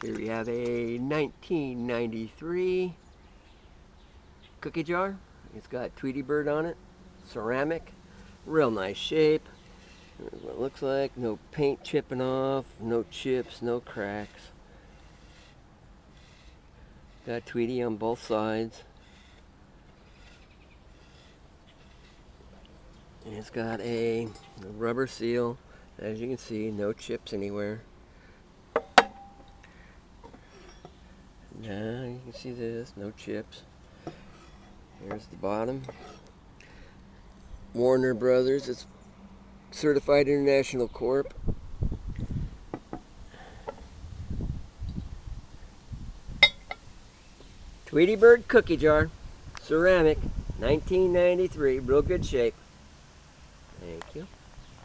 Here we have a 1993 cookie jar. It's got Tweety bird on it, ceramic, real nice shape. Here's what it looks like. No paint chipping off, no chips, no cracks. Got Tweety on both sides. And it's got a rubber seal. As you can see, no chips anywhere. Now you can see this, no chips. Here's the bottom. Warner Brothers, it's Certified International Corp. Tweety bird cookie jar, ceramic, 1993, real good shape.